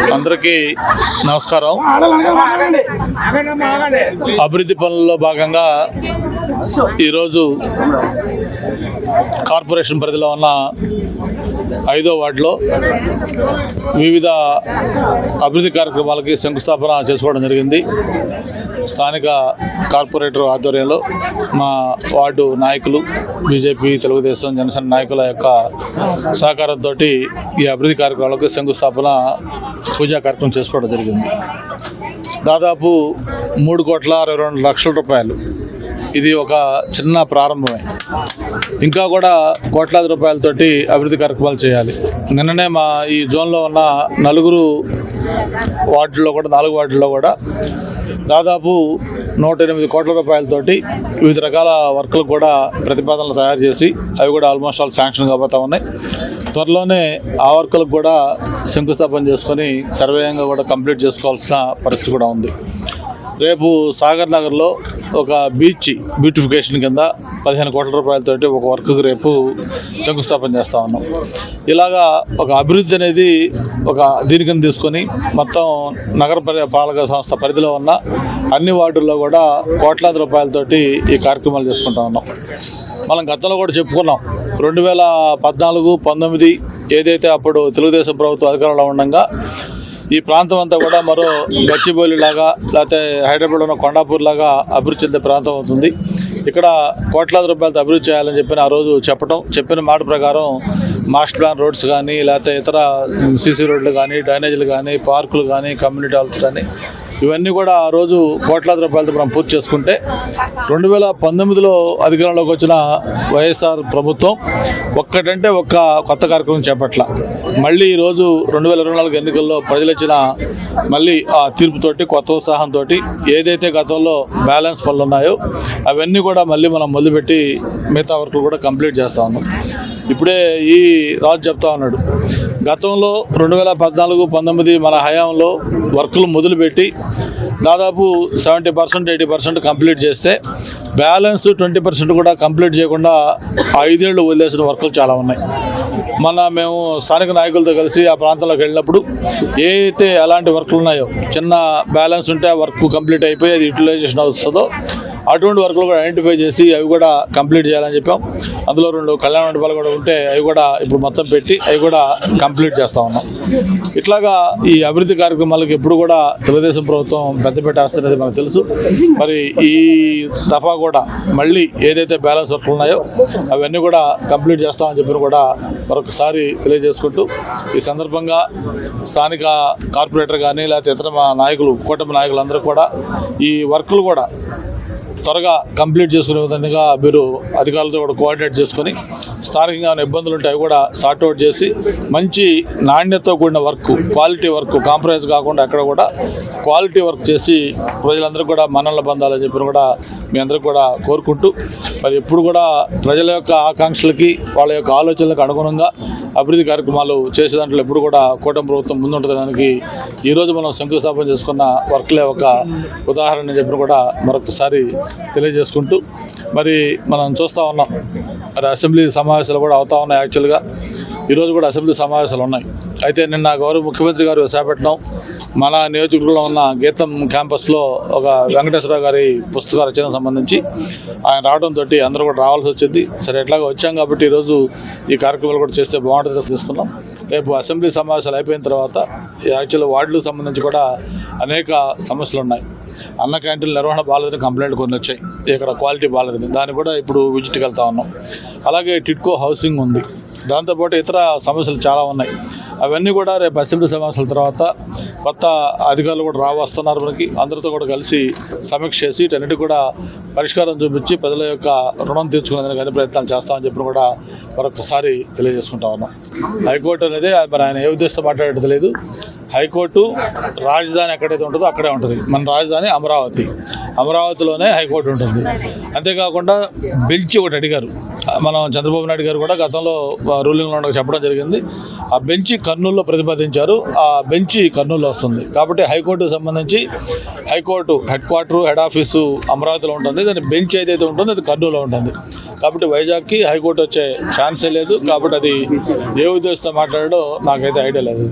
అందరికీ నమస్కారం. అభివృద్ధి పనుల్లో భాగంగా ఈరోజు కార్పొరేషన్ పరిధిలో ఉన్న 5వ వార్డులో వివిధ అభివృద్ధి కార్యక్రమాలకి శంకుస్థాపన చేసుకోవడం జరిగింది. స్థానిక కార్పొరేటర్ ఆధ్వర్యంలో మా వార్డు నాయకులు, బీజేపీ, తెలుగుదేశం, జనసేన నాయకుల యొక్క సహకారంతో ఈ అభివృద్ధి కార్యక్రమాలకు శంకుస్థాపన పూజా కార్యక్రమం చేసుకోవడం జరిగింది. దాదాపు 3,62,00,000 రూపాయలు. ఇది ఒక చిన్న ప్రారంభమే. ఇంకా కూడా కోట్లాది రూపాయలతోటి అభివృద్ధి కార్యక్రమాలు చేయాలి. నిన్ననే మా ఈ జోన్లో ఉన్న 4 వార్డుల్లో కూడా దాదాపు 108 కోట్ల రూపాయలతోటి వివిధ రకాల వర్కులకు కూడా ప్రతిపాదనలు తయారు చేసి అవి కూడా ఆల్మోస్ట్ ఆల్ శాంక్షన్ కాబోతా ఉన్నాయి. త్వరలోనే ఆ వర్కులకు కూడా శంకుస్థాపన చేసుకొని సర్వేయంగా కూడా కంప్లీట్ చేసుకోవాల్సిన పరిస్థితి కూడా ఉంది. రేపు సాగర్ నగర్లో ఒక బీచ్ బ్యూటిఫికేషన్ కింద 15 కోట్ల రూపాయలతోటి ఒక వర్క్కి రేపు శంకుస్థాపన చేస్తూ ఉన్నాం. ఇలాగా ఒక అభివృద్ధి అనేది ఒక దీని కింద తీసుకొని మొత్తం నగర పాలక సంస్థ పరిధిలో ఉన్న అన్ని వార్డుల్లో కూడా కోట్లాది రూపాయలతోటి ఈ కార్యక్రమాలు చేసుకుంటా ఉన్నాం. మనం గతంలో కూడా చెప్పుకున్నాం, 2014-19 ఏదైతే అప్పుడు తెలుగుదేశం ప్రభుత్వం అధికారంలో ఉండగా ఈ ప్రాంతం అంతా కూడా మరో గచ్చిబౌలి లాగా లేకపోతే హైదరాబాద్ ఉన్న కొండాపూర్ లాగా అభివృద్ధి చెందే ప్రాంతం అవుతుంది. ఇక్కడ కోట్లాది రూపాయలతో అభివృద్ధి చేయాలని చెప్పి ఆ రోజు చెప్పిన మాట ప్రకారం మాస్టర్ ప్లాన్ రోడ్స్ కానీ, లేకపోతే ఇతర సీసీ రోడ్లు కానీ, డ్రైనేజీలు కానీ, పార్కులు కానీ, కమ్యూనిటీ హాల్స్ కానీ ఇవన్నీ కూడా ఆ రోజు కోట్లాది రూపాయలతో మనం పూర్తి చేసుకుంటే 2019లో అధికారంలోకి వచ్చిన వైఎస్ఆర్ ప్రభుత్వం ఒక్కటంటే ఒక్క కొత్త కార్యక్రమం చేపట్ల. మళ్ళీ ఈరోజు 2024 ఎన్నికల్లో ప్రజలు ఇచ్చిన మళ్ళీ ఆ తీర్పుతోటి కొత్త ఉత్సాహంతో ఏదైతే గతంలో బ్యాలెన్స్ పనులు ఉన్నాయో అవన్నీ కూడా మళ్ళీ మనం మొదలుపెట్టి మిగతా వర్కులు కూడా కంప్లీట్ చేస్తూ ఉన్నాం. ఇప్పుడే ఈ రాజు చెప్తా ఉన్నాడు, గతంలో 2014-19 మన హయాంలో వర్కులు మొదలుపెట్టి దాదాపు 70%, 80% కంప్లీట్ చేస్తే బ్యాలెన్స్ 20% కూడా కంప్లీట్ చేయకుండా 5 ఏళ్ళు వదిలేసిన వర్కులు చాలా ఉన్నాయి. మేము స్థానిక నాయకులతో కలిసి ఆ ప్రాంతంలోకి వెళ్ళినప్పుడు ఏదైతే ఎలాంటి వర్కులు ఉన్నాయో, చిన్న బ్యాలెన్స్ ఉంటే ఆ వర్క్ కంప్లీట్ అయిపోయి అది యూటిలైజేషన్ వస్తుందో అటువంటి వర్కులు కూడా ఐడెంటిఫై చేసి అవి కూడా కంప్లీట్ చేయాలని చెప్పాం. అందులో 2 కళ్యాణ మండపాలు కూడా ఉంటే అవి కూడా ఇప్పుడు మొత్తం పెట్టి అవి కూడా కంప్లీట్ చేస్తూ ఉన్నాం. ఇట్లాగా ఈ అభివృద్ధి కార్యక్రమాలకు ఎప్పుడు కూడా తెలుగుదేశం ప్రభుత్వం పెద్దపీట వేస్తున్నది మనకు తెలుసు. మరి ఈ దఫా కూడా మళ్ళీ ఏదైతే బ్యాలెన్స్ వర్కులు ఉన్నాయో అవన్నీ కూడా కంప్లీట్ చేస్తామని చెప్పి కూడా మరొకసారి తెలియజేసుకుంటూ ఈ సందర్భంగా స్థానిక కార్పొరేటర్ కానీ లేకపోతే ఇతర నాయకులు, కూటమి నాయకులందరూ కూడా ఈ వర్కులు కూడా త్వరగా కంప్లీట్ చేసుకునే విధంగా మీరు అధికారులతో కూడా కోఆర్డినేట్ చేసుకొని స్థానికంగా ఉన్న ఇబ్బందులు ఉంటే అవి కూడా సార్ట్అవుట్ చేసి మంచి నాణ్యతతో కూడిన వర్క్, క్వాలిటీ వర్క్, కాంప్రమైజ్ కాకుండా అక్కడ కూడా క్వాలిటీ వర్క్ చేసి ప్రజలందరూ కూడా మన్ననలు పొందాలని చెప్పి కూడా మీ అందరికీ కూడా కోరుకుంటూ మరి ఎప్పుడు కూడా ప్రజల యొక్క ఆకాంక్షలకి వాళ్ళ యొక్క ఆలోచనలకు అనుగుణంగా అభివృద్ధి కార్యక్రమాలు చేసే దాంట్లో ఎప్పుడు కూడా కూటమి ప్రభుత్వం ముందుంటుందానికి ఈరోజు మనం శంకుస్థాపన చేసుకున్న వర్క్లే ఒక ఉదాహరణ చెప్పిన కూడా మరొకసారి తెలియజేసుకుంటూ మరి మనం చూస్తూ ఉన్నాం, మరి అసెంబ్లీ సమావేశాలు కూడా అవుతా ఉన్నాయి. యాక్చువల్గా ఈరోజు కూడా అసెంబ్లీ సమావేశాలు ఉన్నాయి. అయితే నిన్న గౌరవ ముఖ్యమంత్రి గారు విశాఖపట్నం మన నియోజకవర్గంలో ఉన్న గీతం క్యాంపస్లో ఒక వెంకటేశ్వరరావు గారి పుస్తక రచనకు సంబంధించి ఆయన రావడంతో అందరూ కూడా రావాల్సి వచ్చింది. సరే ఎట్లాగా వచ్చాం కాబట్టి ఈరోజు ఈ కార్యక్రమాలు కూడా చేస్తే బాగుంటుంది తీసుకున్నాం. రేపు అసెంబ్లీ సమావేశాలు అయిపోయిన తర్వాత యాక్చువల్ వార్డులకు సంబంధించి కూడా అనేక సమస్యలు ఉన్నాయి. అన్న క్యాంటీన్ల నిర్వహణ బాగాలేదని కంప్లైంట్ కొన్ని వచ్చాయి, ఇక్కడ క్వాలిటీ బాగాలేదని, దాన్ని కూడా ఇప్పుడు విజిట్కి వెళ్తా ఉన్నాం. అలాగే టిడ్కో హౌసింగ్ ఉంది, దాంతోపాటు ఇతర సమస్యలు చాలా ఉన్నాయి. అవన్నీ కూడా రేపు అసెంబ్లీ సమావేశాల తర్వాత కొత్త అధికారులు కూడా వస్తున్నారు. మనకి అందరితో కూడా కలిసి సమీక్ష చేసి వీటన్నిటి కూడా పరిష్కారం చూపించి ప్రజల యొక్క రుణం తీర్చుకునేందుకు అన్ని ప్రయత్నాలు చేస్తామని చెప్పి కూడా మరొకసారి తెలియజేసుకుంటా ఉన్నాం. హైకోర్టు అనేది మరి ఆయన ఏ ఉద్దేశంతో మాట్లాడేది తెలియదు. హైకోర్టు రాజధాని ఎక్కడైతే ఉంటుందో అక్కడే ఉంటుంది. మన రాజధాని అమరావతిలోనే హైకోర్టు ఉంటుంది. అంతేకాకుండా బెంచ్ ఒకటి అడిగారు. మనం చంద్రబాబు నాయుడు గారు కూడా గతంలో రూలింగ్లో ఉండగా చెప్పడం జరిగింది. ఆ బెంచ్ కర్నూలులో ప్రతిపాదించారు, ఆ బెంచ్ కర్నూలులో వస్తుంది. కాబట్టి హైకోర్టుకు సంబంధించి హైకోర్టు హెడ్ ఆఫీసు అమరావతిలో ఉంటుంది, దాని బెంచ్ ఏదైతే ఉంటుందో అది కర్నూలులో ఉంటుంది. కాబట్టి వైజాగ్కి హైకోర్టు వచ్చే ఛాన్సే లేదు. కాబట్టి అది ఏ ఉద్దేశంతో మాట్లాడాడో నాకైతే ఐడియా లేదు.